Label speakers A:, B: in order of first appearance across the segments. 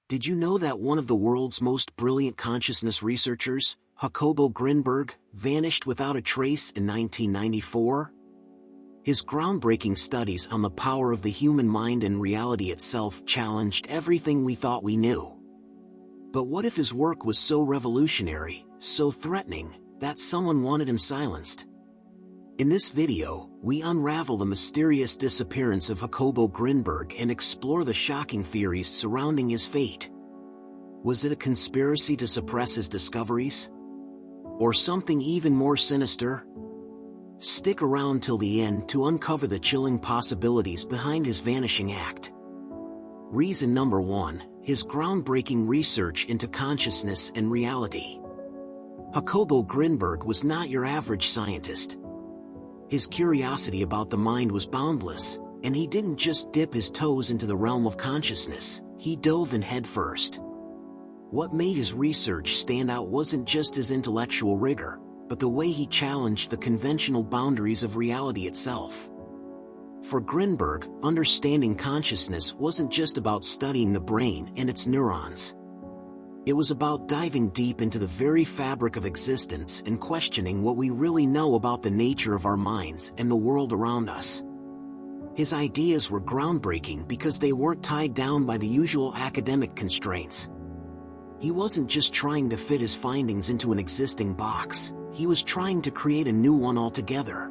A: Did you know that one of the world's most brilliant consciousness researchers, Jacobo Grinberg, vanished without a trace in 1994? His groundbreaking studies on the power of the human mind and reality itself challenged everything we thought we knew. But what if his work was so revolutionary, so threatening, that someone wanted him silenced? In this video, we unravel the mysterious disappearance of Jacobo Grinberg and explore the shocking theories surrounding his fate. Was it a conspiracy to suppress his discoveries? Or something even more sinister? Stick around till the end to uncover the chilling possibilities behind his vanishing act. Reason number 1, his groundbreaking research into consciousness and reality. Jacobo Grinberg was not your average scientist. His curiosity about the mind was boundless, and he didn't just dip his toes into the realm of consciousness, he dove in headfirst. What made his research stand out wasn't just his intellectual rigor, but the way he challenged the conventional boundaries of reality itself. For Grinberg, understanding consciousness wasn't just about studying the brain and its neurons. It was about diving deep into the very fabric of existence and questioning what we really know about the nature of our minds and the world around us. His ideas were groundbreaking because they weren't tied down by the usual academic constraints. He wasn't just trying to fit his findings into an existing box, he was trying to create a new one altogether.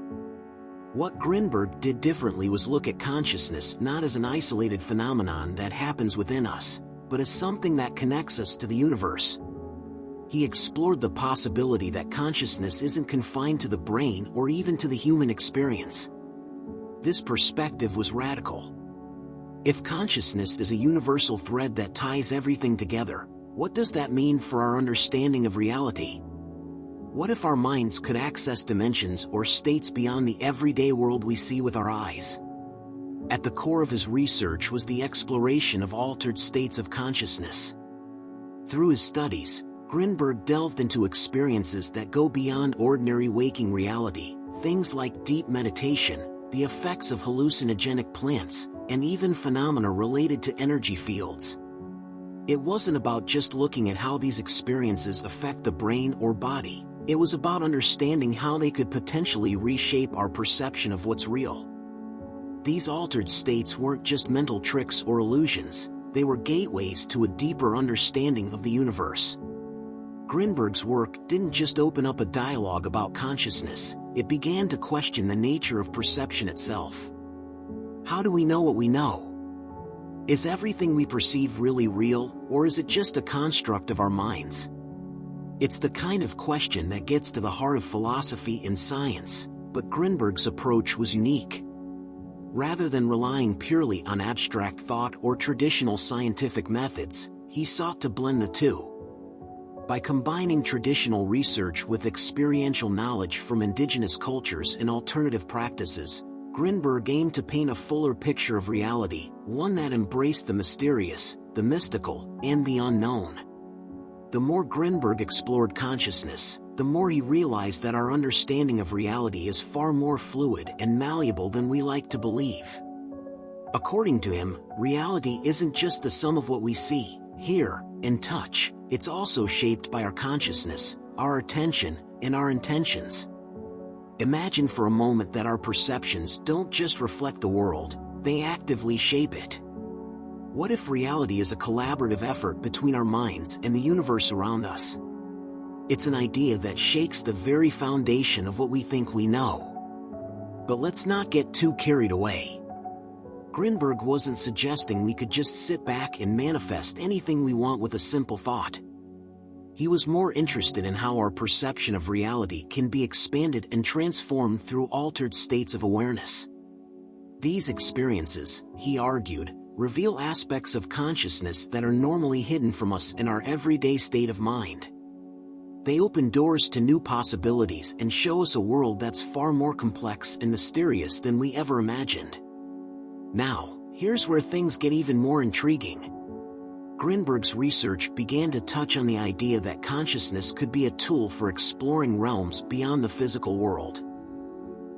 A: What Grinberg did differently was look at consciousness not as an isolated phenomenon that happens within us, but as something that connects us to the universe. He explored the possibility that consciousness isn't confined to the brain or even to the human experience. This perspective was radical. If consciousness is a universal thread that ties everything together, what does that mean for our understanding of reality? What if our minds could access dimensions or states beyond the everyday world we see with our eyes? At the core of his research was the exploration of altered states of consciousness. Through his studies, Grinberg delved into experiences that go beyond ordinary waking reality, things like deep meditation, the effects of hallucinogenic plants, and even phenomena related to energy fields. It wasn't about just looking at how these experiences affect the brain or body. It was about understanding how they could potentially reshape our perception of what's real. These altered states weren't just mental tricks or illusions, they were gateways to a deeper understanding of the universe. Grinberg's work didn't just open up a dialogue about consciousness, it began to question the nature of perception itself. How do we know what we know? Is everything we perceive really real, or is it just a construct of our minds? It's the kind of question that gets to the heart of philosophy and science, but Grinberg's approach was unique. Rather than relying purely on abstract thought or traditional scientific methods, he sought to blend the two. By combining traditional research with experiential knowledge from indigenous cultures and alternative practices, Grinberg aimed to paint a fuller picture of reality, one that embraced the mysterious, the mystical, and the unknown. The more Grinberg explored consciousness, the more he realized that our understanding of reality is far more fluid and malleable than we like to believe. According to him, reality isn't just the sum of what we see, hear, and touch, it's also shaped by our consciousness, our attention, and our intentions. Imagine for a moment that our perceptions don't just reflect the world, they actively shape it. What if reality is a collaborative effort between our minds and the universe around us? It's an idea that shakes the very foundation of what we think we know. But let's not get too carried away. Grinberg wasn't suggesting we could just sit back and manifest anything we want with a simple thought. He was more interested in how our perception of reality can be expanded and transformed through altered states of awareness. These experiences, he argued, reveal aspects of consciousness that are normally hidden from us in our everyday state of mind. They open doors to new possibilities and show us a world that's far more complex and mysterious than we ever imagined. Now, here's where things get even more intriguing. Grinberg's research began to touch on the idea that consciousness could be a tool for exploring realms beyond the physical world.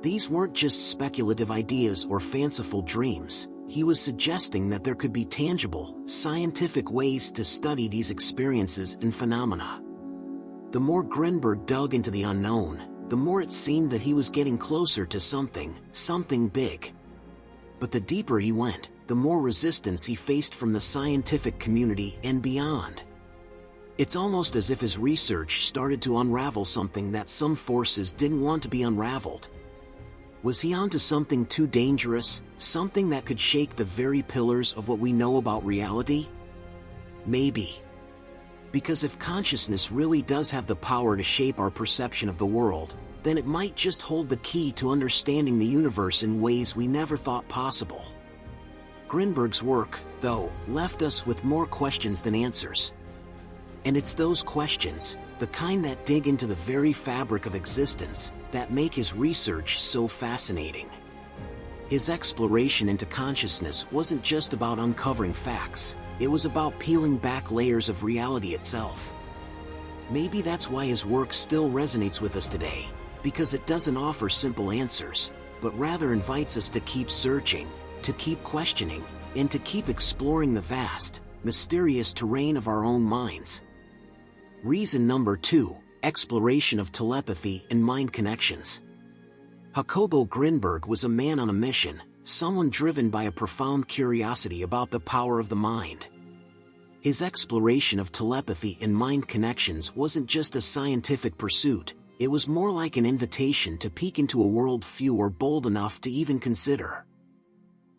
A: These weren't just speculative ideas or fanciful dreams, He was suggesting that there could be tangible, scientific ways to study these experiences and phenomena. The more Grinberg dug into the unknown, the more it seemed that he was getting closer to something big. But the deeper he went, the more resistance he faced from the scientific community and beyond. It's almost as if his research started to unravel something that some forces didn't want to be unraveled. Was he onto something too dangerous, something that could shake the very pillars of what we know about reality? Maybe. Because if consciousness really does have the power to shape our perception of the world, then it might just hold the key to understanding the universe in ways we never thought possible. Grinberg's work, though, left us with more questions than answers. And it's those questions, the kind that dig into the very fabric of existence, that make his research so fascinating. His exploration into consciousness wasn't just about uncovering facts, it was about peeling back layers of reality itself. Maybe that's why his work still resonates with us today, because it doesn't offer simple answers, but rather invites us to keep searching, to keep questioning, and to keep exploring the vast, mysterious terrain of our own minds. Reason number 2, exploration of telepathy and mind connections. Jacobo Grinberg was a man on a mission, someone driven by a profound curiosity about the power of the mind. His exploration of telepathy and mind connections wasn't just a scientific pursuit, it was more like an invitation to peek into a world few are bold enough to even consider.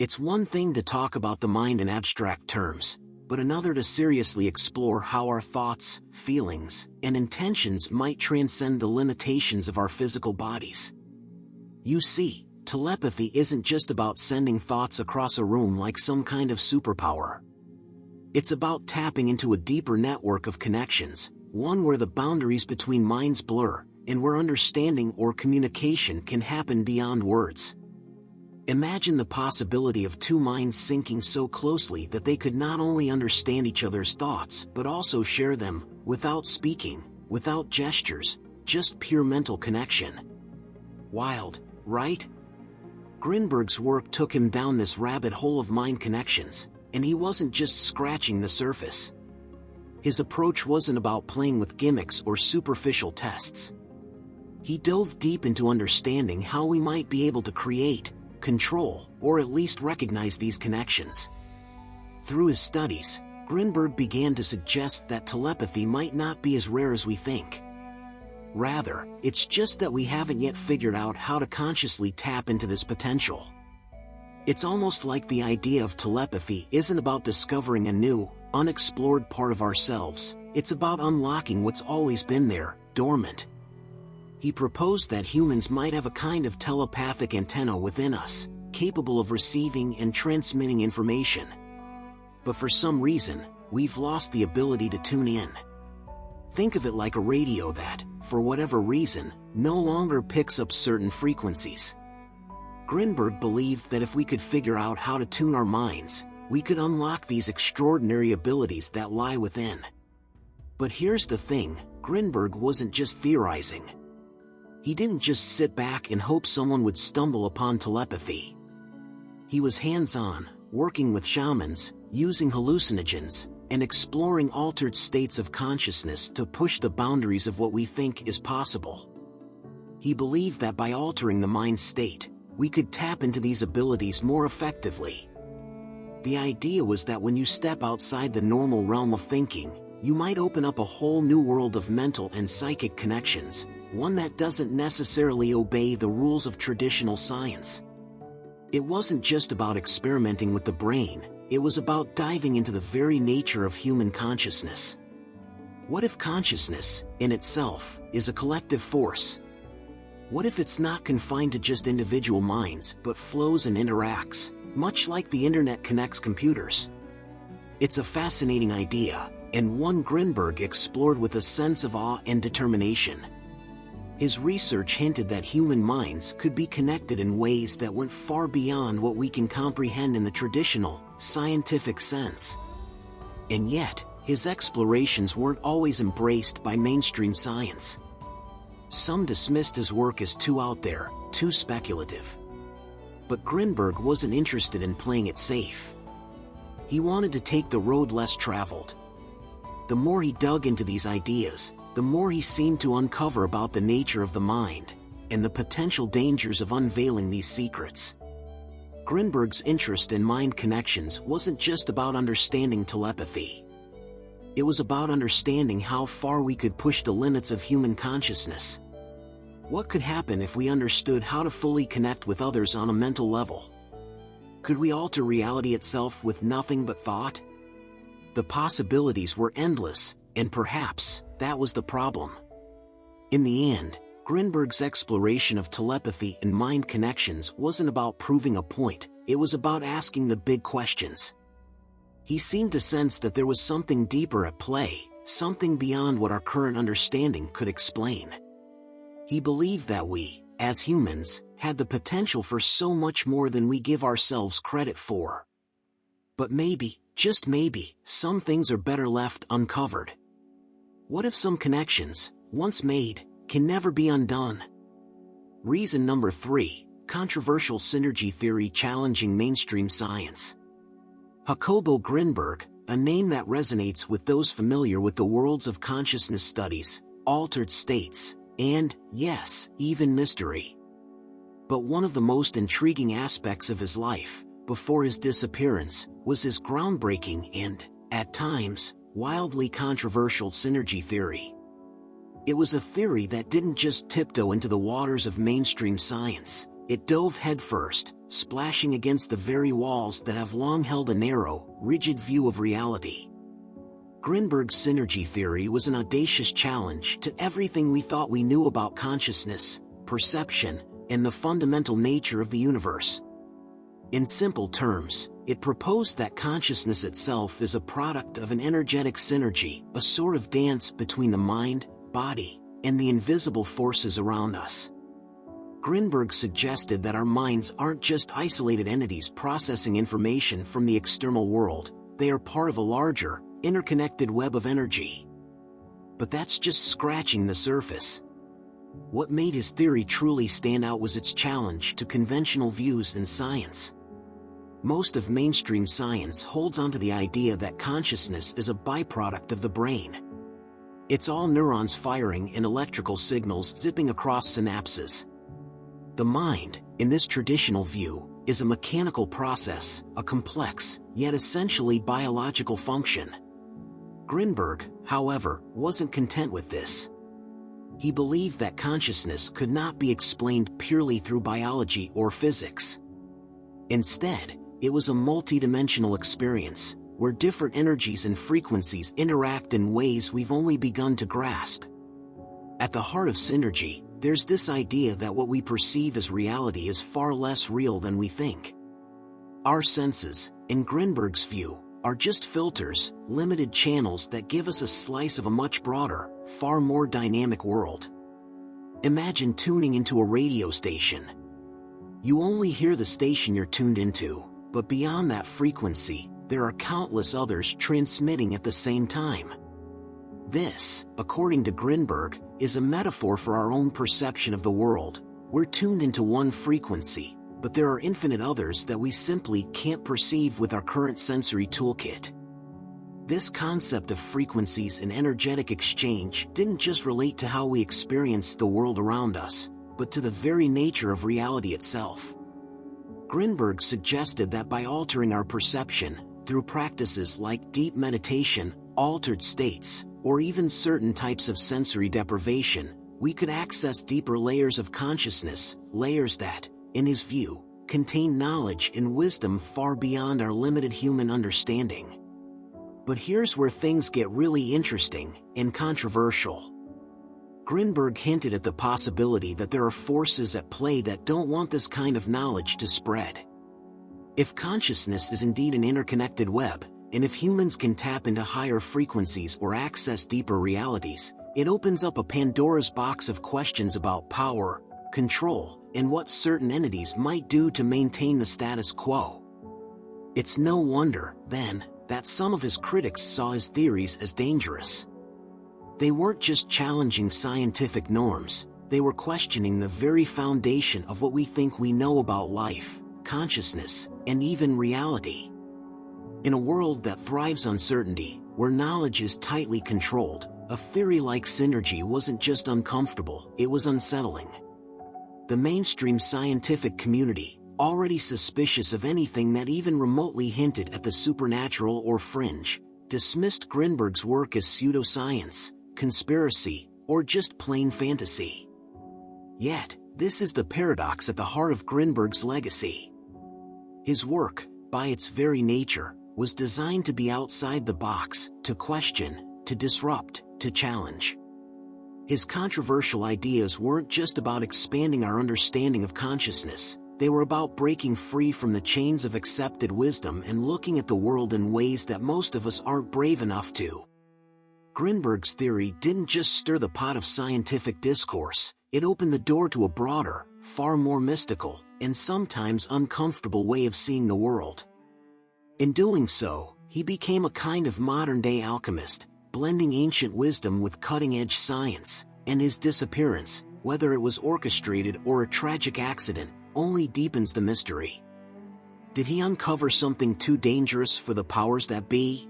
A: It's one thing to talk about the mind in abstract terms, but another to seriously explore how our thoughts, feelings, and intentions might transcend the limitations of our physical bodies. You see, telepathy isn't just about sending thoughts across a room like some kind of superpower. It's about tapping into a deeper network of connections, one where the boundaries between minds blur, and where understanding or communication can happen beyond words. Imagine the possibility of two minds syncing so closely that they could not only understand each other's thoughts but also share them, without speaking, without gestures, just pure mental connection. Wild, right? Grinberg's work took him down this rabbit hole of mind connections, and he wasn't just scratching the surface. His approach wasn't about playing with gimmicks or superficial tests. He dove deep into understanding how we might be able to create, control, or at least recognize these connections. Through his studies, Grinberg began to suggest that telepathy might not be as rare as we think. Rather, it's just that we haven't yet figured out how to consciously tap into this potential. It's almost like the idea of telepathy isn't about discovering a new, unexplored part of ourselves, it's about unlocking what's always been there, dormant. He proposed that humans might have a kind of telepathic antenna within us, capable of receiving and transmitting information. But for some reason, we've lost the ability to tune in. Think of it like a radio that, for whatever reason, no longer picks up certain frequencies. Grinberg believed that if we could figure out how to tune our minds, we could unlock these extraordinary abilities that lie within. But here's the thing, Grinberg wasn't just theorizing. He didn't just sit back and hope someone would stumble upon telepathy. He was hands-on, working with shamans, using hallucinogens, and exploring altered states of consciousness to push the boundaries of what we think is possible. He believed that by altering the mind state, we could tap into these abilities more effectively. The idea was that when you step outside the normal realm of thinking, you might open up a whole new world of mental and psychic connections, one that doesn't necessarily obey the rules of traditional science. It wasn't just about experimenting with the brain, it was about diving into the very nature of human consciousness. What if consciousness, in itself, is a collective force? What if it's not confined to just individual minds but flows and interacts, much like the internet connects computers? It's a fascinating idea, and one Grinberg explored with a sense of awe and determination. His research hinted that human minds could be connected in ways that went far beyond what we can comprehend in the traditional, scientific sense. And yet, his explorations weren't always embraced by mainstream science. Some dismissed his work as too out there, too speculative. But Grinberg wasn't interested in playing it safe. He wanted to take the road less traveled. The more he dug into these ideas, the more he seemed to uncover about the nature of the mind, and the potential dangers of unveiling these secrets. Grinberg's interest in mind connections wasn't just about understanding telepathy. It was about understanding how far we could push the limits of human consciousness. What could happen if we understood how to fully connect with others on a mental level? Could we alter reality itself with nothing but thought? The possibilities were endless, and perhaps that was the problem. In the end, Grinberg's exploration of telepathy and mind connections wasn't about proving a point, it was about asking the big questions. He seemed to sense that there was something deeper at play, something beyond what our current understanding could explain. He believed that we, as humans, had the potential for so much more than we give ourselves credit for. But maybe, just maybe, some things are better left uncovered. What if some connections, once made, can never be undone? Reason number 3, controversial Syntergy Theory challenging mainstream science. Jacobo Grinberg, a name that resonates with those familiar with the worlds of consciousness studies, altered states, and, yes, even mystery. But one of the most intriguing aspects of his life, before his disappearance, was his groundbreaking and, at times, wildly controversial Syntergy Theory. It was a theory that didn't just tiptoe into the waters of mainstream science, it dove headfirst, splashing against the very walls that have long held a narrow, rigid view of reality. Grinberg's Syntergy Theory was an audacious challenge to everything we thought we knew about consciousness, perception, and the fundamental nature of the universe. In simple terms, it proposed that consciousness itself is a product of an energetic synergy, a sort of dance between the mind, body, and the invisible forces around us. Grinberg suggested that our minds aren't just isolated entities processing information from the external world, they are part of a larger, interconnected web of energy. But that's just scratching the surface. What made his theory truly stand out was its challenge to conventional views in science. Most of mainstream science holds onto the idea that consciousness is a byproduct of the brain. It's all neurons firing and electrical signals zipping across synapses. The mind, in this traditional view, is a mechanical process, a complex, yet essentially biological function. Grinberg, however, wasn't content with this. He believed that consciousness could not be explained purely through biology or physics. Instead, it was a multidimensional experience, where different energies and frequencies interact in ways we've only begun to grasp. At the heart of Syntergy, there's this idea that what we perceive as reality is far less real than we think. Our senses, in Grinberg's view, are just filters, limited channels that give us a slice of a much broader, far more dynamic world. Imagine tuning into a radio station. You only hear the station you're tuned into, but beyond that frequency, there are countless others transmitting at the same time. This, according to Grinberg, is a metaphor for our own perception of the world. We're tuned into one frequency, but there are infinite others that we simply can't perceive with our current sensory toolkit. This concept of frequencies and energetic exchange didn't just relate to how we experience the world around us, but to the very nature of reality itself. Grinberg suggested that by altering our perception, through practices like deep meditation, altered states, or even certain types of sensory deprivation, we could access deeper layers of consciousness, layers that, in his view, contain knowledge and wisdom far beyond our limited human understanding. But here's where things get really interesting and controversial. Grinberg hinted at the possibility that there are forces at play that don't want this kind of knowledge to spread. If consciousness is indeed an interconnected web, and if humans can tap into higher frequencies or access deeper realities, it opens up a Pandora's box of questions about power, control, and what certain entities might do to maintain the status quo. It's no wonder, then, that some of his critics saw his theories as dangerous. They weren't just challenging scientific norms, they were questioning the very foundation of what we think we know about life, consciousness, and even reality. In a world that thrives on certainty, where knowledge is tightly controlled, a theory like Syntergy wasn't just uncomfortable, it was unsettling. The mainstream scientific community, already suspicious of anything that even remotely hinted at the supernatural or fringe, dismissed Grinberg's work as pseudoscience, conspiracy, or just plain fantasy. Yet, this is the paradox at the heart of Grinberg's legacy. His work, by its very nature, was designed to be outside the box, to question, to disrupt, to challenge. His controversial ideas weren't just about expanding our understanding of consciousness, they were about breaking free from the chains of accepted wisdom and looking at the world in ways that most of us aren't brave enough to. Grinberg's theory didn't just stir the pot of scientific discourse, it opened the door to a broader, far more mystical, and sometimes uncomfortable way of seeing the world. In doing so, he became a kind of modern-day alchemist, blending ancient wisdom with cutting-edge science, and his disappearance, whether it was orchestrated or a tragic accident, only deepens the mystery. Did he uncover something too dangerous for the powers that be?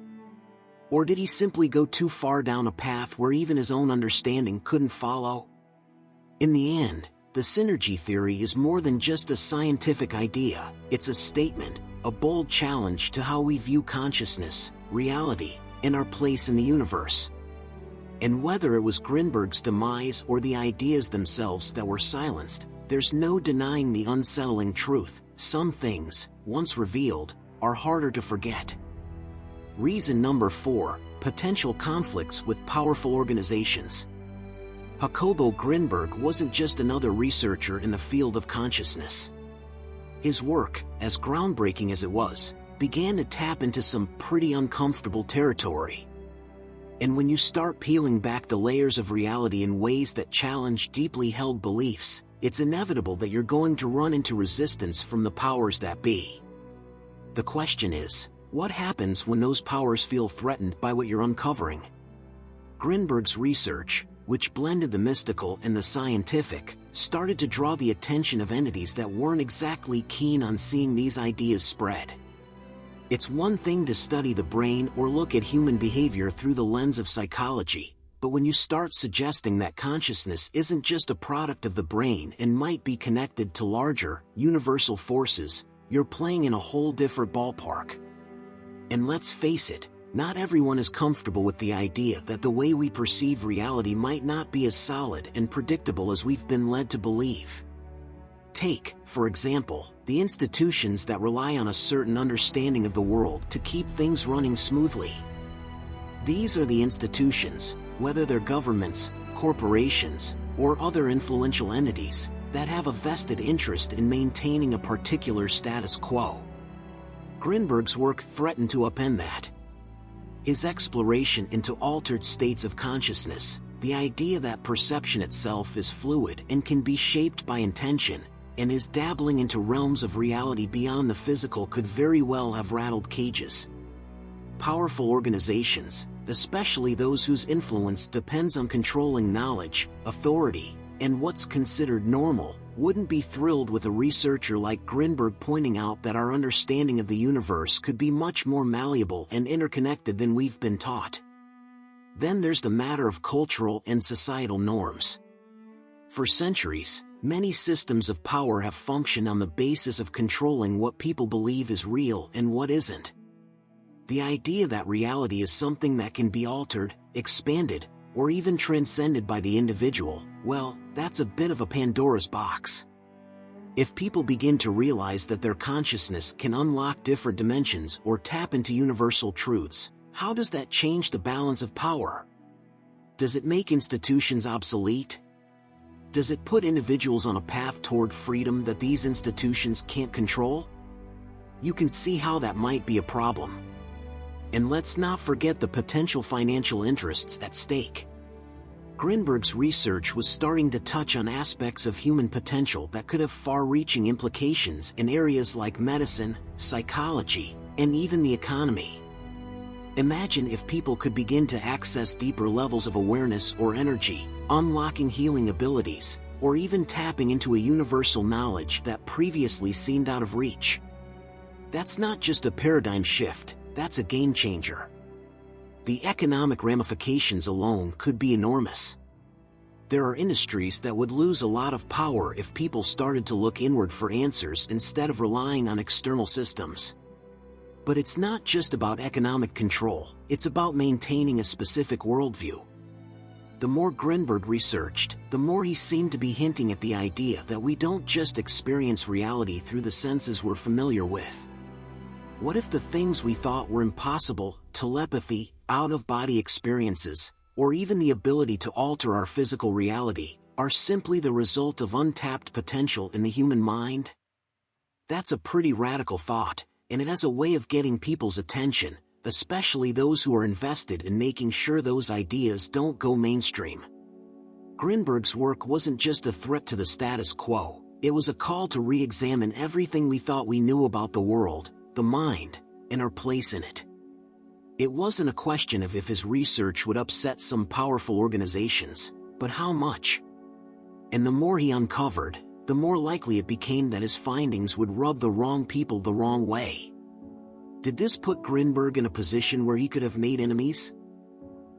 A: Or did he simply go too far down a path where even his own understanding couldn't follow? In the end, the Syntergy Theory is more than just a scientific idea, it's a statement, a bold challenge to how we view consciousness, reality, and our place in the universe. And whether it was Grinberg's demise or the ideas themselves that were silenced, there's no denying the unsettling truth: some things, once revealed, are harder to forget. Reason number 4, potential conflicts with powerful organizations. Jacobo Grinberg wasn't just another researcher in the field of consciousness. His work, as groundbreaking as it was, began to tap into some pretty uncomfortable territory. And when you start peeling back the layers of reality in ways that challenge deeply held beliefs, it's inevitable that you're going to run into resistance from the powers that be. The question is, what happens when those powers feel threatened by what you're uncovering? Grinberg's research, which blended the mystical and the scientific, started to draw the attention of entities that weren't exactly keen on seeing these ideas spread. It's one thing to study the brain or look at human behavior through the lens of psychology, but when you start suggesting that consciousness isn't just a product of the brain and might be connected to larger, universal forces, you're playing in a whole different ballpark. And let's face it, not everyone is comfortable with the idea that the way we perceive reality might not be as solid and predictable as we've been led to believe. Take, for example, the institutions that rely on a certain understanding of the world to keep things running smoothly. These are the institutions, whether they're governments, corporations, or other influential entities, that have a vested interest in maintaining a particular status quo. Grinberg's work threatened to upend that. His exploration into altered states of consciousness, the idea that perception itself is fluid and can be shaped by intention, and his dabbling into realms of reality beyond the physical could very well have rattled cages. Powerful organizations, especially those whose influence depends on controlling knowledge, authority, and what's considered normal, wouldn't be thrilled with a researcher like Grinberg pointing out that our understanding of the universe could be much more malleable and interconnected than we've been taught. Then there's the matter of cultural and societal norms. For centuries, many systems of power have functioned on the basis of controlling what people believe is real and what isn't. The idea that reality is something that can be altered, expanded, or even transcended by the individual, well, that's a bit of a Pandora's box. If people begin to realize that their consciousness can unlock different dimensions or tap into universal truths, how does that change the balance of power? Does it make institutions obsolete? Does it put individuals on a path toward freedom that these institutions can't control? You can see how that might be a problem. And let's not forget the potential financial interests at stake. Grinberg's research was starting to touch on aspects of human potential that could have far-reaching implications in areas like medicine, psychology, and even the economy. Imagine if people could begin to access deeper levels of awareness or energy, unlocking healing abilities, or even tapping into a universal knowledge that previously seemed out of reach. That's not just a paradigm shift, that's a game changer. The economic ramifications alone could be enormous. There are industries that would lose a lot of power if people started to look inward for answers instead of relying on external systems. But it's not just about economic control, it's about maintaining a specific worldview. The more Grinberg researched, the more he seemed to be hinting at the idea that we don't just experience reality through the senses we're familiar with. What if the things we thought were impossible, telepathy, out-of-body experiences, or even the ability to alter our physical reality, are simply the result of untapped potential in the human mind? That's a pretty radical thought, and it has a way of getting people's attention, especially those who are invested in making sure those ideas don't go mainstream. Grinberg's work wasn't just a threat to the status quo, it was a call to re-examine everything we thought we knew about the world, the mind, and our place in it. It wasn't a question of if his research would upset some powerful organizations, but how much. And the more he uncovered, the more likely it became that his findings would rub the wrong people the wrong way. Did this put Grinberg in a position where he could have made enemies?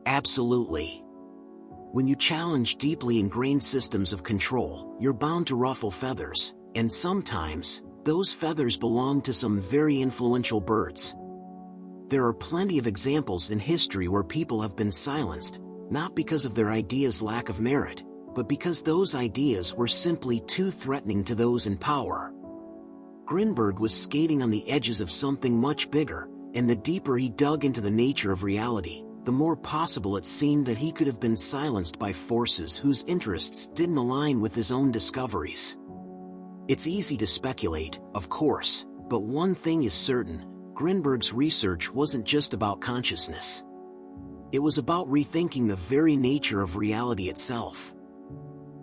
A: Absolutely. When you challenge deeply ingrained systems of control, you're bound to ruffle feathers, and sometimes, those feathers belong to some very influential birds. There are plenty of examples in history where people have been silenced, not because of their ideas' lack of merit, but because those ideas were simply too threatening to those in power. Grinberg was skating on the edges of something much bigger, and the deeper he dug into the nature of reality, the more possible it seemed that he could have been silenced by forces whose interests didn't align with his own discoveries. It's easy to speculate, of course, but one thing is certain, Grinberg's research wasn't just about consciousness. It was about rethinking the very nature of reality itself.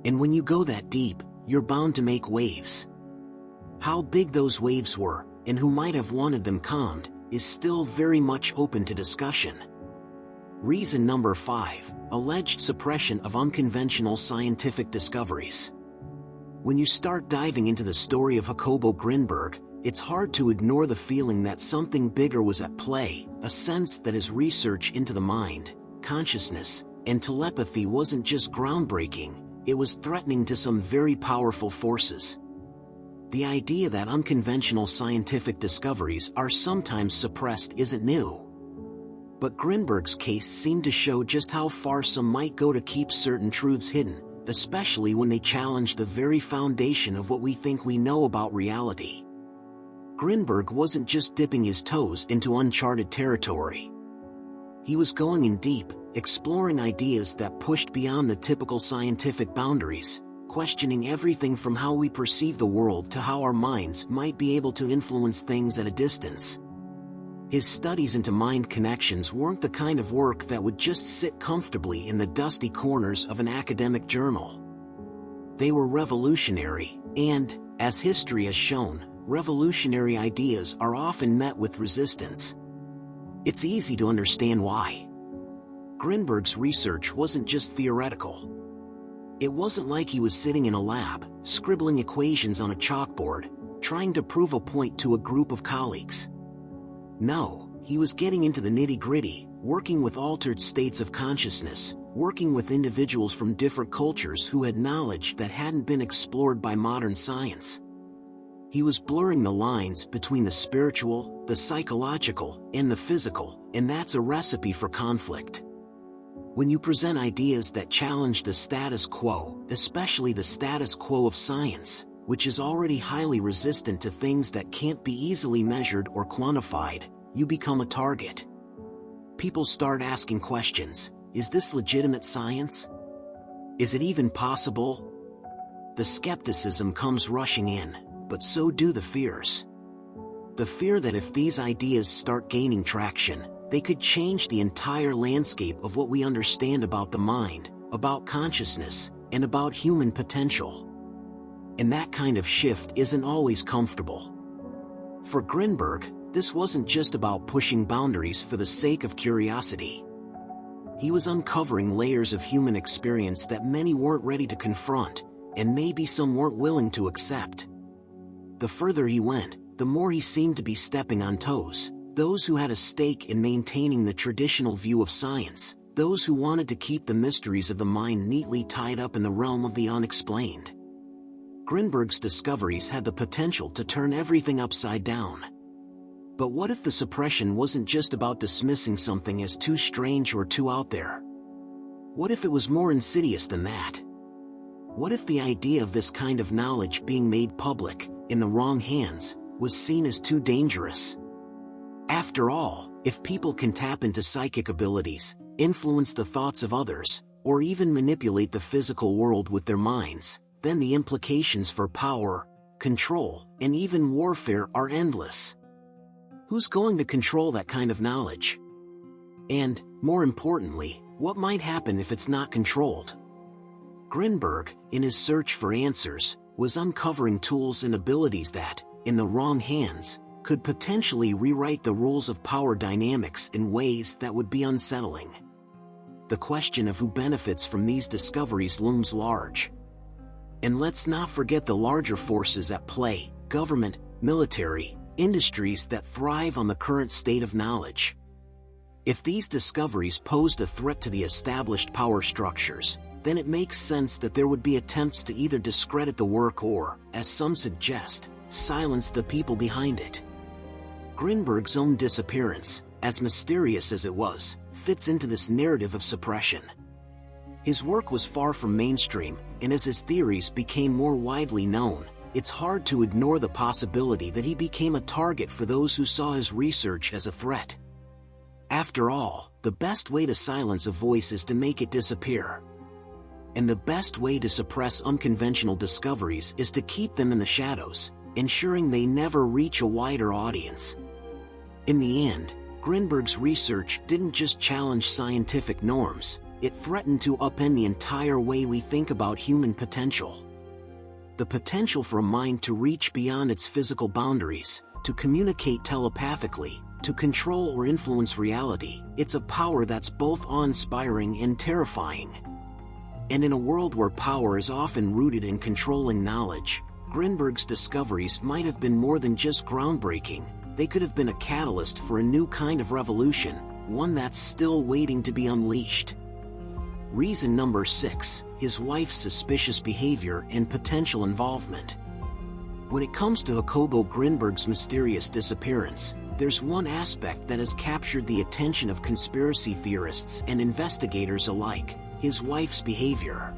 A: And when you go that deep, you're bound to make waves. How big those waves were, and who might have wanted them calmed, is still very much open to discussion. Reason number 5, alleged suppression of unconventional scientific discoveries. When you start diving into the story of Jacobo Grinberg, it's hard to ignore the feeling that something bigger was at play, a sense that his research into the mind, consciousness, and telepathy wasn't just groundbreaking, it was threatening to some very powerful forces. The idea that unconventional scientific discoveries are sometimes suppressed isn't new. But Grinberg's case seemed to show just how far some might go to keep certain truths hidden, especially when they challenge the very foundation of what we think we know about reality. Grinberg wasn't just dipping his toes into uncharted territory. He was going in deep, exploring ideas that pushed beyond the typical scientific boundaries, questioning everything from how we perceive the world to how our minds might be able to influence things at a distance. His studies into mind connections weren't the kind of work that would just sit comfortably in the dusty corners of an academic journal. They were revolutionary, and, as history has shown, revolutionary ideas are often met with resistance. It's easy to understand why. Grinberg's research wasn't just theoretical. It wasn't like he was sitting in a lab, scribbling equations on a chalkboard, trying to prove a point to a group of colleagues. No, he was getting into the nitty-gritty, working with altered states of consciousness, working with individuals from different cultures who had knowledge that hadn't been explored by modern science. He was blurring the lines between the spiritual, the psychological, and the physical, and that's a recipe for conflict. When you present ideas that challenge the status quo, especially the status quo of science, which is already highly resistant to things that can't be easily measured or quantified, you become a target. People start asking questions. Is this legitimate science? Is it even possible? The skepticism comes rushing in, but so do the fears. The fear that if these ideas start gaining traction, they could change the entire landscape of what we understand about the mind, about consciousness, and about human potential. And that kind of shift isn't always comfortable. For Grinberg, this wasn't just about pushing boundaries for the sake of curiosity. He was uncovering layers of human experience that many weren't ready to confront, and maybe some weren't willing to accept. The further he went, the more he seemed to be stepping on toes. Those who had a stake in maintaining the traditional view of science, those who wanted to keep the mysteries of the mind neatly tied up in the realm of the unexplained. Grinberg's discoveries had the potential to turn everything upside down. But what if the suppression wasn't just about dismissing something as too strange or too out there? What if it was more insidious than that? What if the idea of this kind of knowledge being made public, in the wrong hands, was seen as too dangerous? After all, if people can tap into psychic abilities, influence the thoughts of others, or even manipulate the physical world with their minds, then the implications for power, control, and even warfare are endless. Who's going to control that kind of knowledge? And, more importantly, what might happen if it's not controlled? Grinberg, in his search for answers, was uncovering tools and abilities that, in the wrong hands, could potentially rewrite the rules of power dynamics in ways that would be unsettling. The question of who benefits from these discoveries looms large. And let's not forget the larger forces at play: government, military, industries that thrive on the current state of knowledge. If these discoveries posed a threat to the established power structures, then it makes sense that there would be attempts to either discredit the work or, as some suggest, silence the people behind it. Grinberg's own disappearance, as mysterious as it was, fits into this narrative of suppression. His work was far from mainstream, and as his theories became more widely known, it's hard to ignore the possibility that he became a target for those who saw his research as a threat. After all, the best way to silence a voice is to make it disappear. And the best way to suppress unconventional discoveries is to keep them in the shadows, ensuring they never reach a wider audience. In the end, Grinberg's research didn't just challenge scientific norms, it threatened to upend the entire way we think about human potential. The potential for a mind to reach beyond its physical boundaries, to communicate telepathically, to control or influence reality, it's a power that's both awe-inspiring and terrifying. And in a world where power is often rooted in controlling knowledge, Grinberg's discoveries might have been more than just groundbreaking. They could have been a catalyst for a new kind of revolution, one that's still waiting to be unleashed. Reason number 6, his wife's suspicious behavior and potential involvement. When it comes to Jacobo Grinberg's mysterious disappearance, there's one aspect that has captured the attention of conspiracy theorists and investigators alike: his wife's behavior.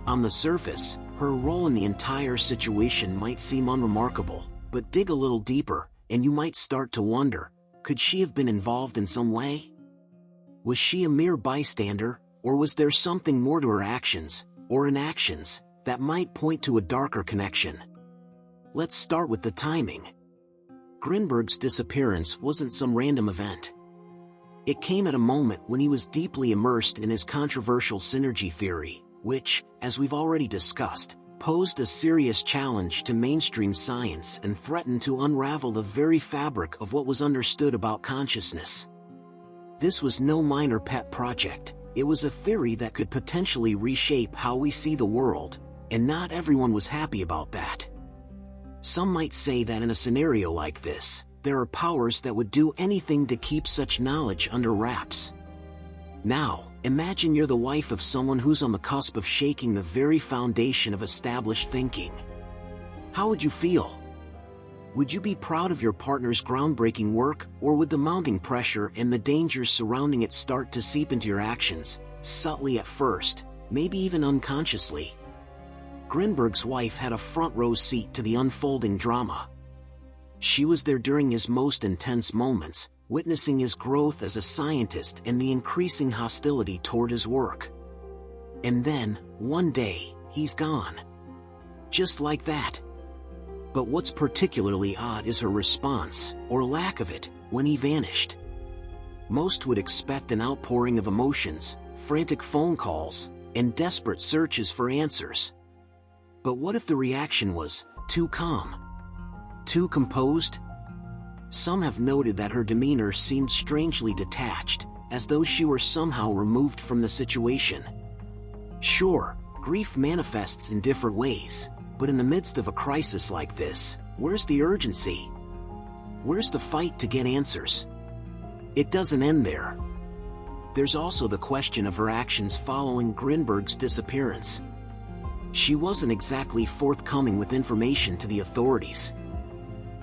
A: On the surface, her role in the entire situation might seem unremarkable, but dig a little deeper, and you might start to wonder, could she have been involved in some way? Was she a mere bystander, or was there something more to her actions, or inactions, that might point to a darker connection? Let's start with the timing. Grinberg's disappearance wasn't some random event. It came at a moment when he was deeply immersed in his controversial Syntergy Theory, which, as we've already discussed, posed a serious challenge to mainstream science and threatened to unravel the very fabric of what was understood about consciousness. This was no minor pet project. It was a theory that could potentially reshape how we see the world, and not everyone was happy about that. Some might say that in a scenario like this, there are powers that would do anything to keep such knowledge under wraps. Now, imagine you're the wife of someone who's on the cusp of shaking the very foundation of established thinking. How would you feel? Would you be proud of your partner's groundbreaking work, or would the mounting pressure and the dangers surrounding it start to seep into your actions, subtly at first, maybe even unconsciously? Grinberg's wife had a front-row seat to the unfolding drama. She was there during his most intense moments, witnessing his growth as a scientist and the increasing hostility toward his work. And then, one day, he's gone. Just like that. But what's particularly odd is her response, or lack of it, when he vanished. Most would expect an outpouring of emotions, frantic phone calls, and desperate searches for answers. But what if the reaction was too calm? Too composed? Some have noted that her demeanor seemed strangely detached, as though she were somehow removed from the situation. Sure, Grief manifests in different ways, but in the midst of a crisis like this, where's the urgency? Where's the fight to get answers? It doesn't end there. There's also the question of her actions following Grinberg's disappearance. She wasn't exactly forthcoming with information to the authorities.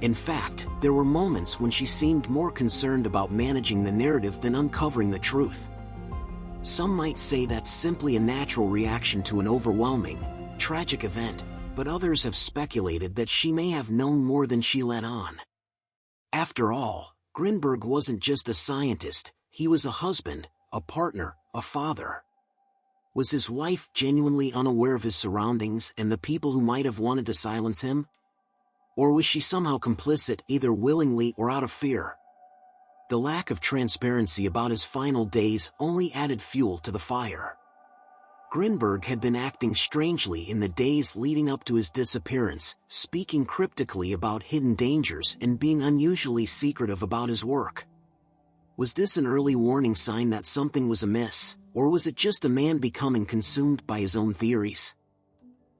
A: In fact, there were moments when she seemed more concerned about managing the narrative than uncovering the truth. Some might say that's simply a natural reaction to an overwhelming, tragic event, but others have speculated that she may have known more than she let on. After all, Grinberg wasn't just a scientist, he was a husband, a partner, a father. Was his wife genuinely unaware of his surroundings and the people who might have wanted to silence him? Or was she somehow complicit, either willingly or out of fear? The lack of transparency about his final days only added fuel to the fire. Grinberg had been acting strangely in the days leading up to his disappearance, speaking cryptically about hidden dangers and being unusually secretive about his work. Was this an early warning sign that something was amiss, or was it just a man becoming consumed by his own theories?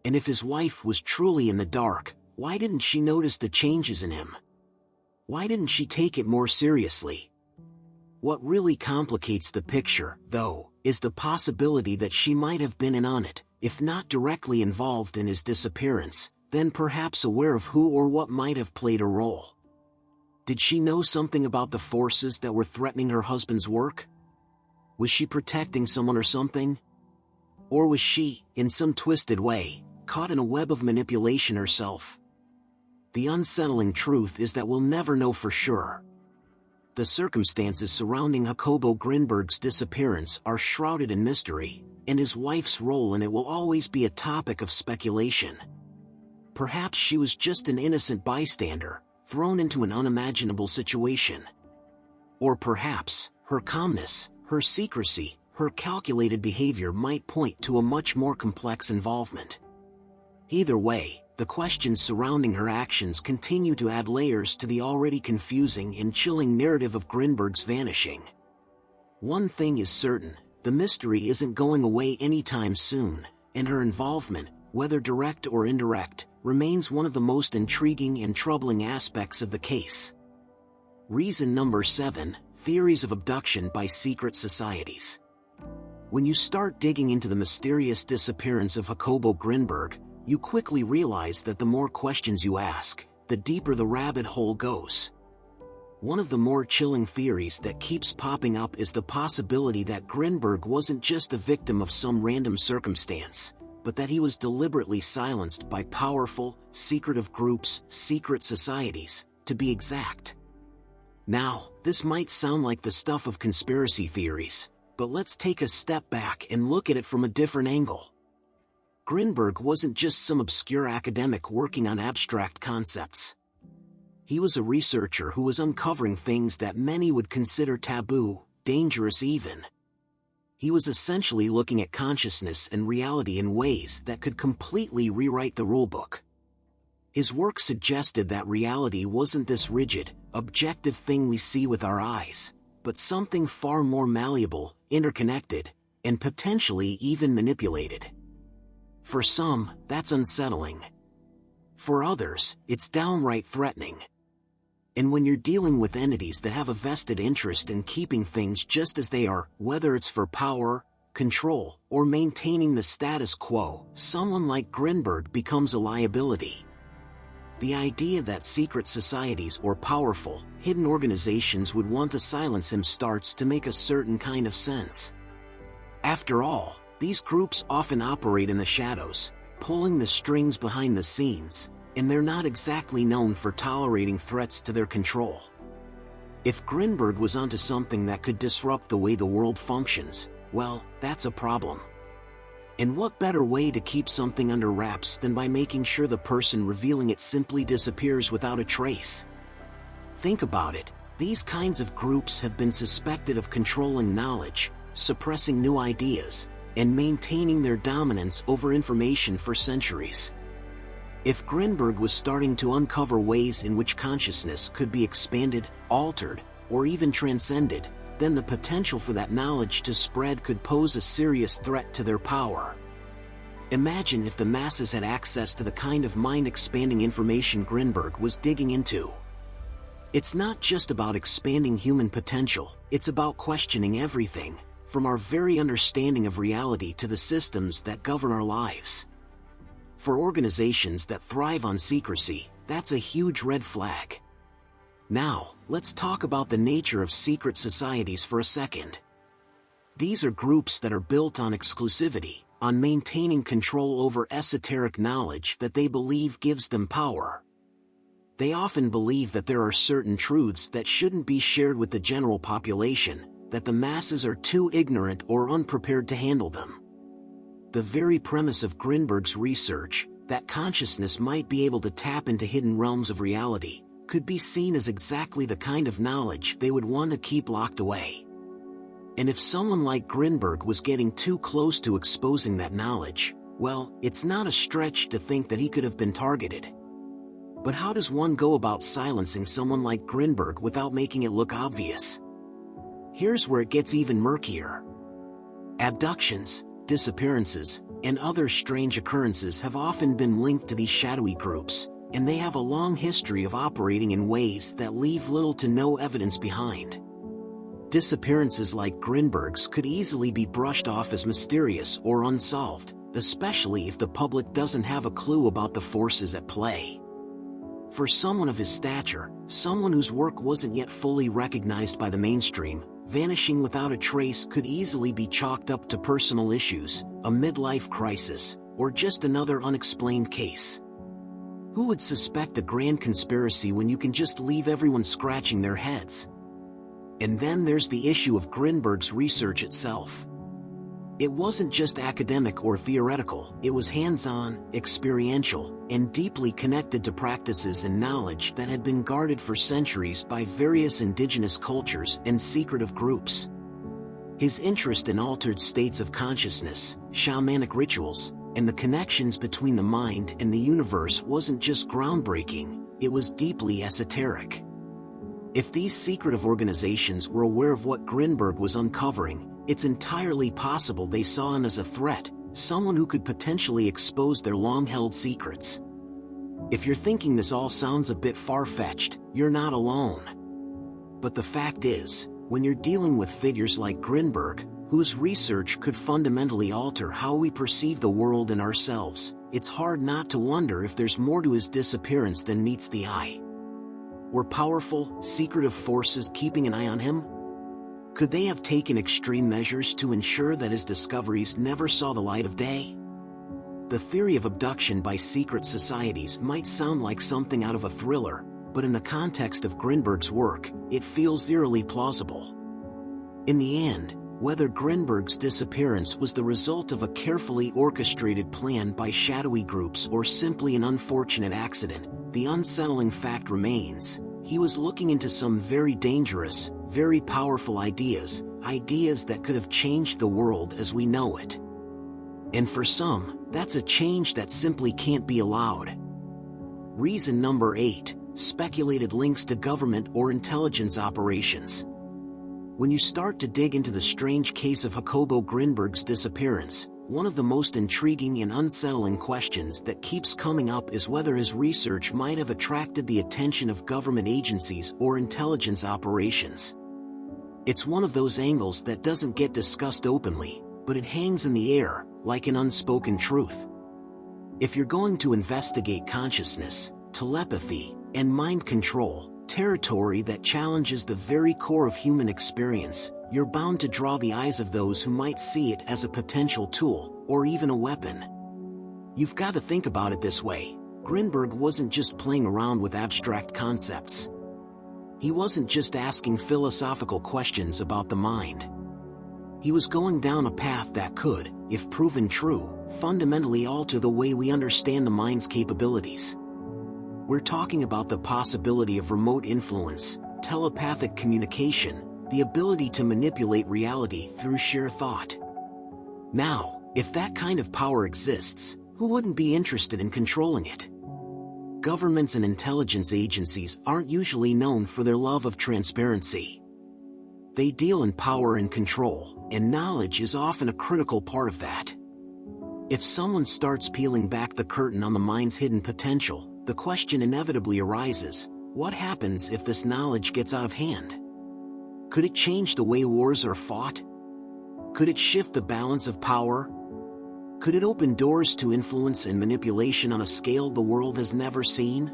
A: And if his wife was truly in the dark, why didn't she notice the changes in him? Why didn't she take it more seriously? What really complicates the picture, though, is the possibility that she might have been in on it, if not directly involved in his disappearance, then perhaps aware of who or what might have played a role. Did she know something about the forces that were threatening her husband's work? Was she protecting someone or something? Or was she, in some twisted way, caught in a web of manipulation herself? The unsettling truth is that we'll never know for sure. The circumstances surrounding Jacobo Grinberg's disappearance are shrouded in mystery, and his wife's role in it will always be a topic of speculation. Perhaps she was just an innocent bystander, thrown into an unimaginable situation. Or perhaps, her calmness, her secrecy, her calculated behavior might point to a much more complex involvement. Either way, the questions surrounding her actions continue to add layers to the already confusing and chilling narrative of Grinberg's vanishing. One thing is certain, the mystery isn't going away anytime soon, and her involvement, whether direct or indirect, remains one of the most intriguing and troubling aspects of the case. Reason number 7, theories of abduction by secret societies. When you start digging into the mysterious disappearance of Jacobo Grinberg, you quickly realize that the more questions you ask, the deeper the rabbit hole goes. One of the more chilling theories that keeps popping up is the possibility that Grinberg wasn't just a victim of some random circumstance, but that he was deliberately silenced by powerful, secretive groups, secret societies, to be exact. Now, this might sound like the stuff of conspiracy theories, but let's take a step back and look at it from a different angle. Grinberg wasn't just some obscure academic working on abstract concepts. He was a researcher who was uncovering things that many would consider taboo, dangerous even. He was essentially looking at consciousness and reality in ways that could completely rewrite the rulebook. His work suggested that reality wasn't this rigid, objective thing we see with our eyes, but something far more malleable, interconnected, and potentially even manipulated. For some, that's unsettling. For others, it's downright threatening. And when you're dealing with entities that have a vested interest in keeping things just as they are, whether it's for power, control, or maintaining the status quo, someone like Grinberg becomes a liability. The idea that secret societies or powerful, hidden organizations would want to silence him starts to make a certain kind of sense. After all, these groups often operate in the shadows, pulling the strings behind the scenes, and they're not exactly known for tolerating threats to their control. If Grinberg was onto something that could disrupt the way the world functions, well, that's a problem. And what better way to keep something under wraps than by making sure the person revealing it simply disappears without a trace? Think about it, these kinds of groups have been suspected of controlling knowledge, suppressing new ideas, and maintaining their dominance over information for centuries. If Grinberg was starting to uncover ways in which consciousness could be expanded, altered, or even transcended, then the potential for that knowledge to spread could pose a serious threat to their power. Imagine if the masses had access to the kind of mind-expanding information Grinberg was digging into. It's not just about expanding human potential, it's about questioning everything, from our very understanding of reality to the systems that govern our lives. For organizations that thrive on secrecy, that's a huge red flag. Now, let's talk about the nature of secret societies for a second. These are groups that are built on exclusivity, on maintaining control over esoteric knowledge that they believe gives them power. They often believe that there are certain truths that shouldn't be shared with the general population, that the masses are too ignorant or unprepared to handle them. The very premise of Grinberg's research, that consciousness might be able to tap into hidden realms of reality, could be seen as exactly the kind of knowledge they would want to keep locked away. And if someone like Grinberg was getting too close to exposing that knowledge, well, it's not a stretch to think that he could have been targeted. But how does one go about silencing someone like Grinberg without making it look obvious? Here's where it gets even murkier. Abductions, disappearances, and other strange occurrences have often been linked to these shadowy groups, and they have a long history of operating in ways that leave little to no evidence behind. Disappearances like Grinberg's could easily be brushed off as mysterious or unsolved, especially if the public doesn't have a clue about the forces at play. For someone of his stature, someone whose work wasn't yet fully recognized by the mainstream, vanishing without a trace could easily be chalked up to personal issues, a midlife crisis, or just another unexplained case. Who would suspect a grand conspiracy when you can just leave everyone scratching their heads? And then there's the issue of Grinberg's research itself. It wasn't just academic or theoretical, it was hands-on, experiential, and deeply connected to practices and knowledge that had been guarded for centuries by various indigenous cultures and secretive groups. His interest in altered states of consciousness, shamanic rituals, and the connections between the mind and the universe wasn't just groundbreaking, it was deeply esoteric. If these secretive organizations were aware of what Grinberg was uncovering, it's entirely possible they saw him as a threat, someone who could potentially expose their long-held secrets. If you're thinking this all sounds a bit far-fetched, you're not alone. But the fact is, when you're dealing with figures like Grinberg, whose research could fundamentally alter how we perceive the world and ourselves, it's hard not to wonder if there's more to his disappearance than meets the eye. Were powerful, secretive forces keeping an eye on him? Could they have taken extreme measures to ensure that his discoveries never saw the light of day? The theory of abduction by secret societies might sound like something out of a thriller, but in the context of Grinberg's work, it feels eerily plausible. In the end, whether Grinberg's disappearance was the result of a carefully orchestrated plan by shadowy groups or simply an unfortunate accident, the unsettling fact remains: he was looking into some very dangerous, very powerful ideas that could have changed the world as we know it. And for some, that's a change that simply can't be allowed. Reason number 8, speculated links to government or intelligence operations. When you start to dig into the strange case of Jacobo Grinberg's disappearance, one of the most intriguing and unsettling questions that keeps coming up is whether his research might have attracted the attention of government agencies or intelligence operations. It's one of those angles that doesn't get discussed openly, but it hangs in the air, like an unspoken truth. If you're going to investigate consciousness, telepathy, and mind control, territory that challenges the very core of human experience, you're bound to draw the eyes of those who might see it as a potential tool, or even a weapon. You've got to think about it this way: Grinberg wasn't just playing around with abstract concepts. He wasn't just asking philosophical questions about the mind. He was going down a path that could, if proven true, fundamentally alter the way we understand the mind's capabilities. We're talking about the possibility of remote influence, telepathic communication, the ability to manipulate reality through sheer thought. Now, if that kind of power exists, who wouldn't be interested in controlling it? Governments and intelligence agencies aren't usually known for their love of transparency. They deal in power and control, and knowledge is often a critical part of that. If someone starts peeling back the curtain on the mind's hidden potential, the question inevitably arises, what happens if this knowledge gets out of hand? Could it change the way wars are fought? Could it shift the balance of power? Could it open doors to influence and manipulation on a scale the world has never seen?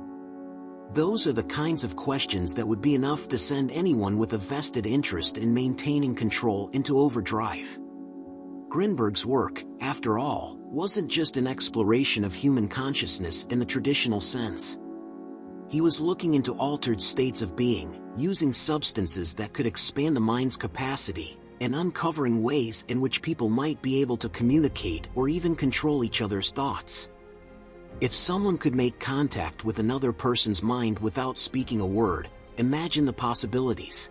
A: Those are the kinds of questions that would be enough to send anyone with a vested interest in maintaining control into overdrive. Grinberg's work, after all, wasn't just an exploration of human consciousness in the traditional sense. He was looking into altered states of being, using substances that could expand the mind's capacity, and uncovering ways in which people might be able to communicate or even control each other's thoughts. If someone could make contact with another person's mind without speaking a word, imagine the possibilities.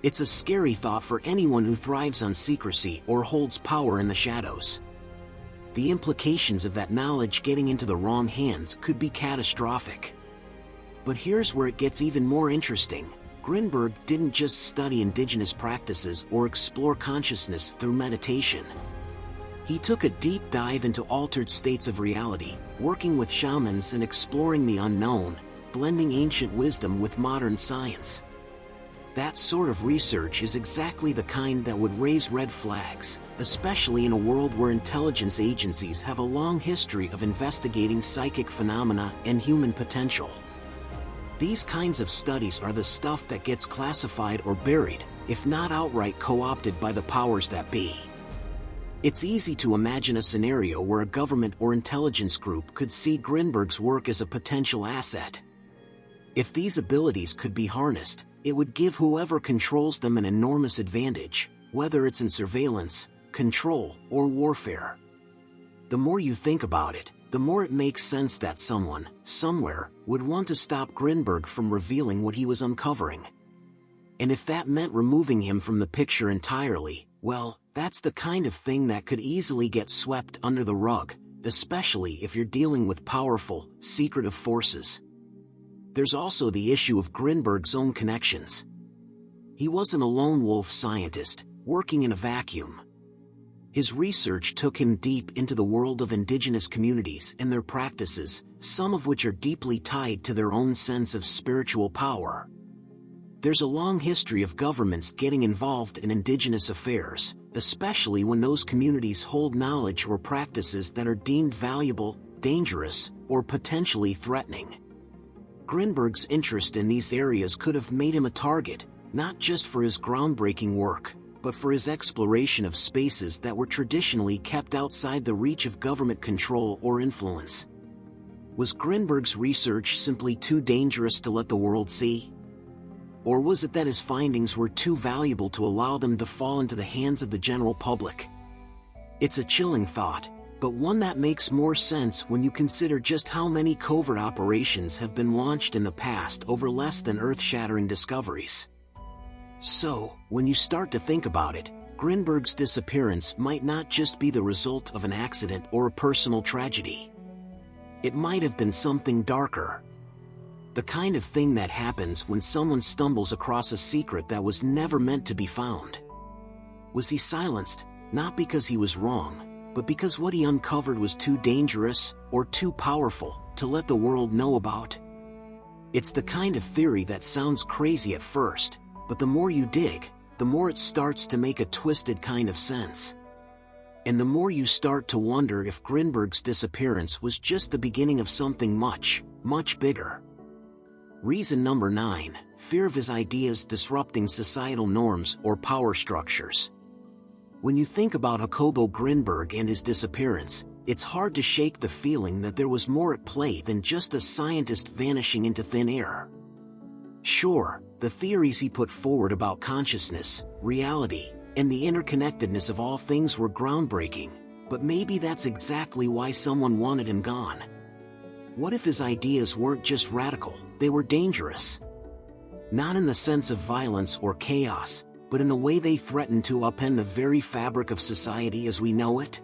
A: It's a scary thought for anyone who thrives on secrecy or holds power in the shadows. The implications of that knowledge getting into the wrong hands could be catastrophic. But here's where it gets even more interesting. Grinberg didn't just study indigenous practices or explore consciousness through meditation. He took a deep dive into altered states of reality, working with shamans and exploring the unknown, blending ancient wisdom with modern science. That sort of research is exactly the kind that would raise red flags, especially in a world where intelligence agencies have a long history of investigating psychic phenomena and human potential. These kinds of studies are the stuff that gets classified or buried, if not outright co-opted by the powers that be. It's easy to imagine a scenario where a government or intelligence group could see Grinberg's work as a potential asset. If these abilities could be harnessed, it would give whoever controls them an enormous advantage, whether it's in surveillance, control, or warfare. The more you think about it, the more it makes sense that someone, somewhere, would want to stop Grinberg from revealing what he was uncovering. And if that meant removing him from the picture entirely, well, that's the kind of thing that could easily get swept under the rug, especially if you're dealing with powerful, secretive forces. There's also the issue of Grinberg's own connections. He wasn't a lone wolf scientist, working in a vacuum. His research took him deep into the world of indigenous communities and their practices, some of which are deeply tied to their own sense of spiritual power. There's a long history of governments getting involved in indigenous affairs, especially when those communities hold knowledge or practices that are deemed valuable, dangerous, or potentially threatening. Grinberg's interest in these areas could have made him a target, not just for his groundbreaking work, but for his exploration of spaces that were traditionally kept outside the reach of government control or influence. Was Grinberg's research simply too dangerous to let the world see? Or was it that his findings were too valuable to allow them to fall into the hands of the general public? It's a chilling thought, but one that makes more sense when you consider just how many covert operations have been launched in the past over less than earth-shattering discoveries. So, when you start to think about it, Grinberg's disappearance might not just be the result of an accident or a personal tragedy. It might have been something darker. The kind of thing that happens when someone stumbles across a secret that was never meant to be found. Was he silenced, not because he was wrong, but because what he uncovered was too dangerous or too powerful to let the world know about? It's the kind of theory that sounds crazy at first, but the more you dig, the more it starts to make a twisted kind of sense. And the more you start to wonder if Grinberg's disappearance was just the beginning of something much, much bigger. Reason number 9, fear of his ideas disrupting societal norms or power structures. When you think about Jacobo Grinberg and his disappearance, it's hard to shake the feeling that there was more at play than just a scientist vanishing into thin air. Sure, the theories he put forward about consciousness, reality, and the interconnectedness of all things were groundbreaking, but maybe that's exactly why someone wanted him gone. What if his ideas weren't just radical, they were dangerous? Not in the sense of violence or chaos, but in the way they threatened to upend the very fabric of society as we know it?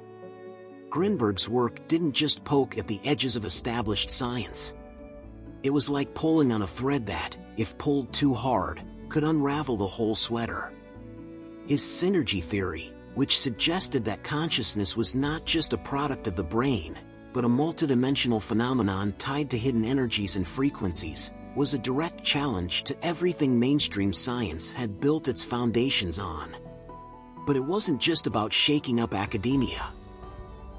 A: Grinberg's work didn't just poke at the edges of established science. It was like pulling on a thread that, if pulled too hard, could unravel the whole sweater. His Syntergy Theory, which suggested that consciousness was not just a product of the brain, but a multidimensional phenomenon tied to hidden energies and frequencies, was a direct challenge to everything mainstream science had built its foundations on. But it wasn't just about shaking up academia.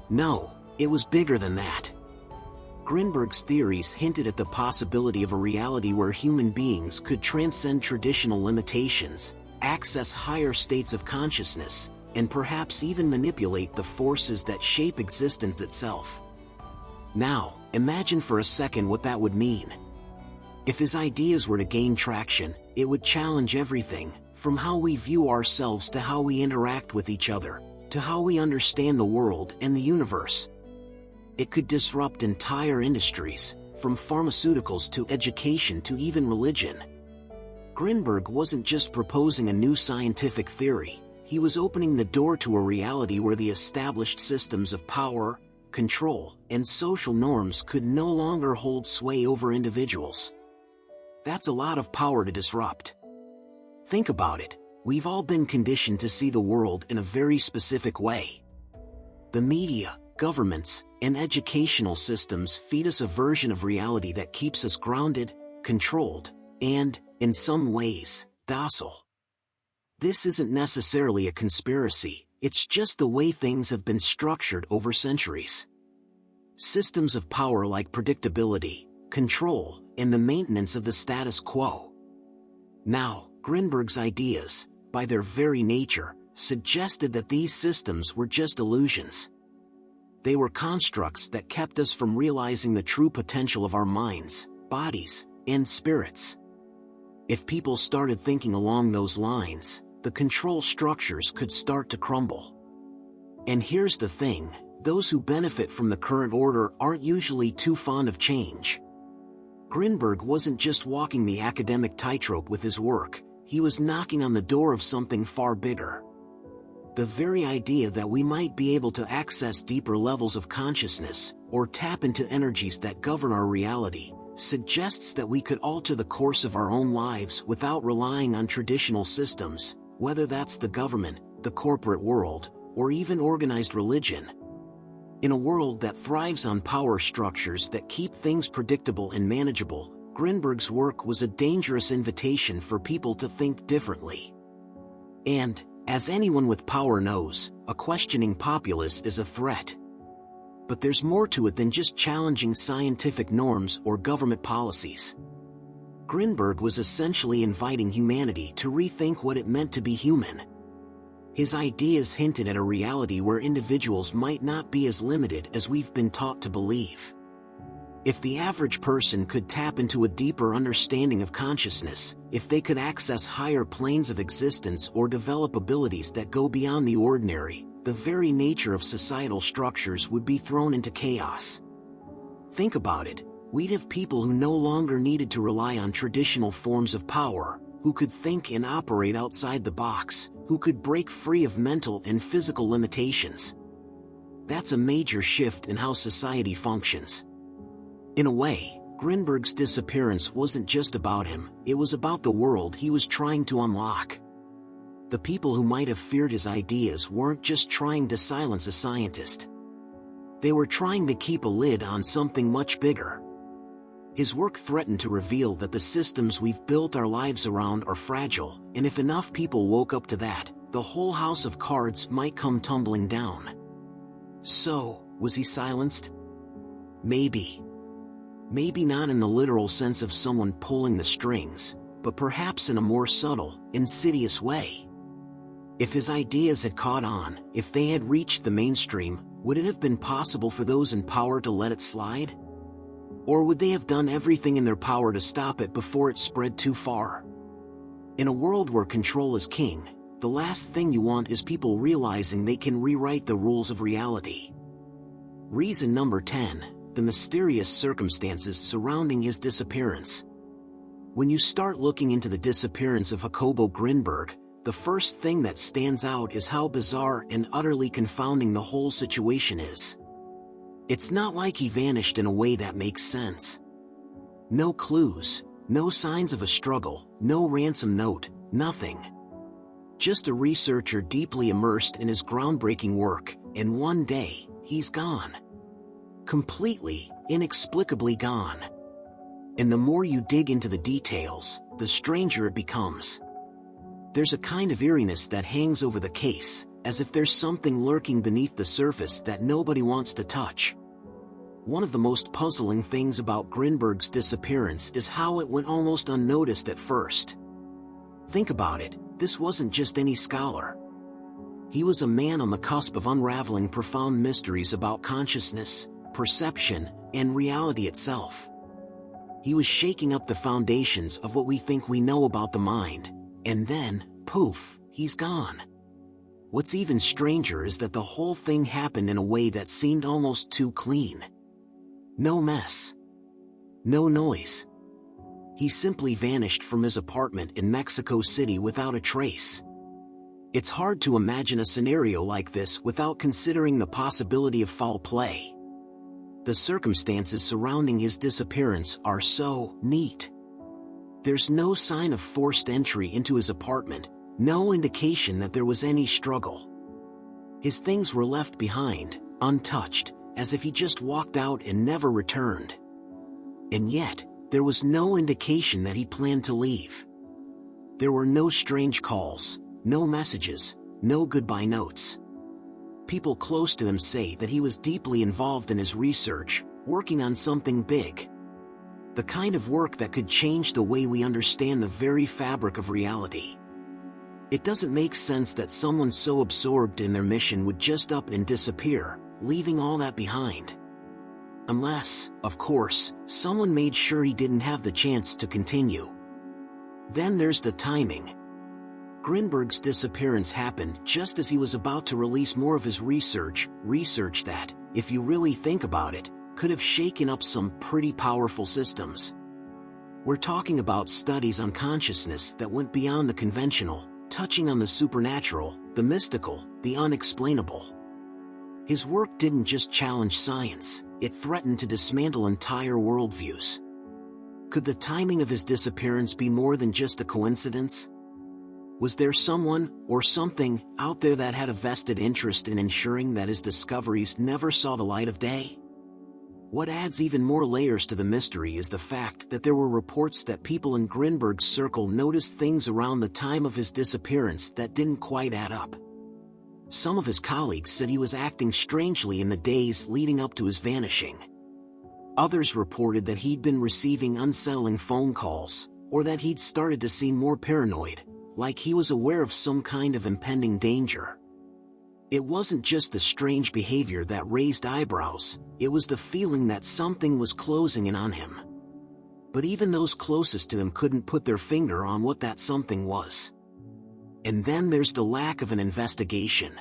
A: No, it was bigger than that. Grinberg's theories hinted at the possibility of a reality where human beings could transcend traditional limitations, access higher states of consciousness, and perhaps even manipulate the forces that shape existence itself. Now, imagine for a second what that would mean. If his ideas were to gain traction, it would challenge everything, from how we view ourselves to how we interact with each other, to how we understand the world and the universe. It could disrupt entire industries, from pharmaceuticals to education to even religion. Grinberg wasn't just proposing a new scientific theory, he was opening the door to a reality where the established systems of power, control, and social norms could no longer hold sway over individuals. That's a lot of power to disrupt. Think about it, we've all been conditioned to see the world in a very specific way. The media, governments, and educational systems feed us a version of reality that keeps us grounded, controlled, and, in some ways, docile. This isn't necessarily a conspiracy, it's just the way things have been structured over centuries. Systems of power like predictability, control, and the maintenance of the status quo. Now, Grinberg's ideas, by their very nature, suggested that these systems were just illusions. They were constructs that kept us from realizing the true potential of our minds, bodies, and spirits. If people started thinking along those lines, the control structures could start to crumble. And here's the thing, those who benefit from the current order aren't usually too fond of change. Grinberg wasn't just walking the academic tightrope with his work, he was knocking on the door of something far bigger. The very idea that we might be able to access deeper levels of consciousness, or tap into energies that govern our reality, suggests that we could alter the course of our own lives without relying on traditional systems, whether that's the government, the corporate world, or even organized religion. In a world that thrives on power structures that keep things predictable and manageable, Grinberg's work was a dangerous invitation for people to think differently. And, as anyone with power knows, a questioning populace is a threat. But there's more to it than just challenging scientific norms or government policies. Grinberg was essentially inviting humanity to rethink what it meant to be human. His ideas hinted at a reality where individuals might not be as limited as we've been taught to believe. If the average person could tap into a deeper understanding of consciousness, if they could access higher planes of existence or develop abilities that go beyond the ordinary, the very nature of societal structures would be thrown into chaos. Think about it, we'd have people who no longer needed to rely on traditional forms of power, who could think and operate outside the box, who could break free of mental and physical limitations. That's a major shift in how society functions. In a way, Grinberg's disappearance wasn't just about him, it was about the world he was trying to unlock. The people who might have feared his ideas weren't just trying to silence a scientist. They were trying to keep a lid on something much bigger. His work threatened to reveal that the systems we've built our lives around are fragile, and if enough people woke up to that, the whole house of cards might come tumbling down. So, was he silenced? Maybe. Maybe not in the literal sense of someone pulling the strings, but perhaps in a more subtle, insidious way. If his ideas had caught on, if they had reached the mainstream, would it have been possible for those in power to let it slide? Or would they have done everything in their power to stop it before it spread too far? In a world where control is king, the last thing you want is people realizing they can rewrite the rules of reality. Reason number 10. The mysterious circumstances surrounding his disappearance. When you start looking into the disappearance of Jacobo Grinberg, the first thing that stands out is how bizarre and utterly confounding the whole situation is. It's not like he vanished in a way that makes sense. No clues, no signs of a struggle, no ransom note, nothing. Just a researcher deeply immersed in his groundbreaking work, and one day, he's gone. Completely, inexplicably gone. And the more you dig into the details, the stranger it becomes. There's a kind of eeriness that hangs over the case, as if there's something lurking beneath the surface that nobody wants to touch. One of the most puzzling things about Grinberg's disappearance is how it went almost unnoticed at first. Think about it, this wasn't just any scholar. He was a man on the cusp of unraveling profound mysteries about consciousness, perception, and reality itself. He was shaking up the foundations of what we think we know about the mind, and then, poof, he's gone. What's even stranger is that the whole thing happened in a way that seemed almost too clean. No mess. No noise. He simply vanished from his apartment in Mexico City without a trace. It's hard to imagine a scenario like this without considering the possibility of foul play. The circumstances surrounding his disappearance are so neat. There's no sign of forced entry into his apartment, no indication that there was any struggle. His things were left behind, untouched, as if he just walked out and never returned. And yet, there was no indication that he planned to leave. There were no strange calls, no messages, no goodbye notes. People close to him say that he was deeply involved in his research, working on something big. The kind of work that could change the way we understand the very fabric of reality. It doesn't make sense that someone so absorbed in their mission would just up and disappear, leaving all that behind. Unless, of course, someone made sure he didn't have the chance to continue. Then there's the timing. Grinberg's disappearance happened just as he was about to release more of his research that, if you really think about it, could have shaken up some pretty powerful systems. We're talking about studies on consciousness that went beyond the conventional, touching on the supernatural, the mystical, the unexplainable. His work didn't just challenge science, it threatened to dismantle entire worldviews. Could the timing of his disappearance be more than just a coincidence? Was there someone, or something, out there that had a vested interest in ensuring that his discoveries never saw the light of day? What adds even more layers to the mystery is the fact that there were reports that people in Grinberg's circle noticed things around the time of his disappearance that didn't quite add up. Some of his colleagues said he was acting strangely in the days leading up to his vanishing. Others reported that he'd been receiving unsettling phone calls, or that he'd started to seem more paranoid, like he was aware of some kind of impending danger. It wasn't just the strange behavior that raised eyebrows, it was the feeling that something was closing in on him. But even those closest to him couldn't put their finger on what that something was. And then there's the lack of an investigation.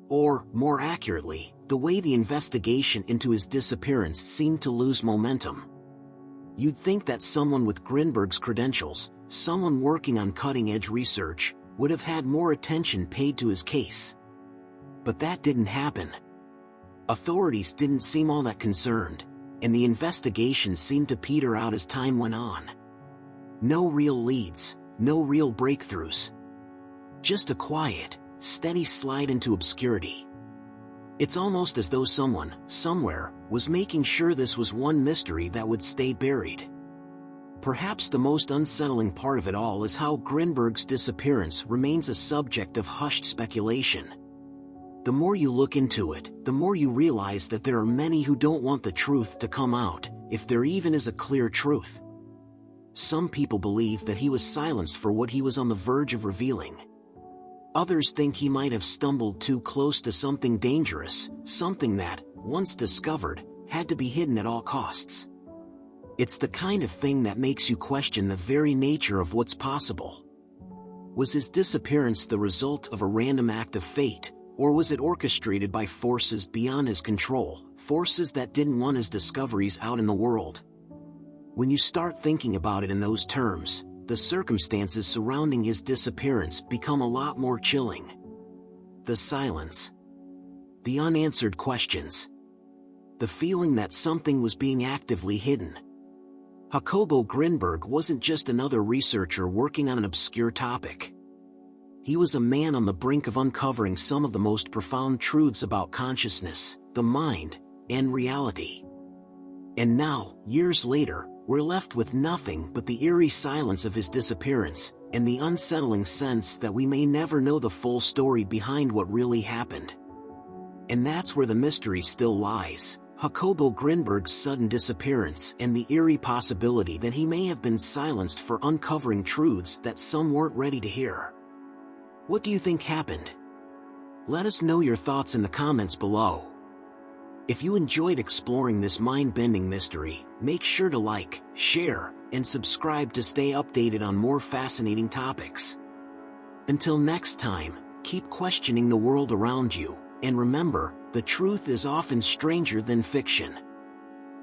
A: Or, more accurately, the way the investigation into his disappearance seemed to lose momentum. You'd think that someone with Grinberg's credentials, someone working on cutting-edge research, would have had more attention paid to his case. But that didn't happen. Authorities didn't seem all that concerned, and the investigation seemed to peter out as time went on. No real leads, no real breakthroughs. Just a quiet, steady slide into obscurity. It's almost as though someone, somewhere, was making sure this was one mystery that would stay buried. Perhaps the most unsettling part of it all is how Grinberg's disappearance remains a subject of hushed speculation. The more you look into it, the more you realize that there are many who don't want the truth to come out, if there even is a clear truth. Some people believe that he was silenced for what he was on the verge of revealing. Others think he might have stumbled too close to something dangerous, something that, once discovered, had to be hidden at all costs. It's the kind of thing that makes you question the very nature of what's possible. Was his disappearance the result of a random act of fate, or was it orchestrated by forces beyond his control, forces that didn't want his discoveries out in the world? When you start thinking about it in those terms, the circumstances surrounding his disappearance become a lot more chilling. The silence. The unanswered questions. The feeling that something was being actively hidden. Jacobo Grinberg wasn't just another researcher working on an obscure topic. he was a man on the brink of uncovering some of the most profound truths about consciousness, the mind, and reality. And now, years later, we're left with nothing but the eerie silence of his disappearance, and the unsettling sense that we may never know the full story behind what really happened. And that's where the mystery still lies: Jacobo Grinberg's sudden disappearance and the eerie possibility that he may have been silenced for uncovering truths that some weren't ready to hear. What do you think happened? Let us know your thoughts in the comments below. If you enjoyed exploring this mind-bending mystery, make sure to like, share, and subscribe to stay updated on more fascinating topics. Until next time, keep questioning the world around you, and remember, the truth is often stranger than fiction.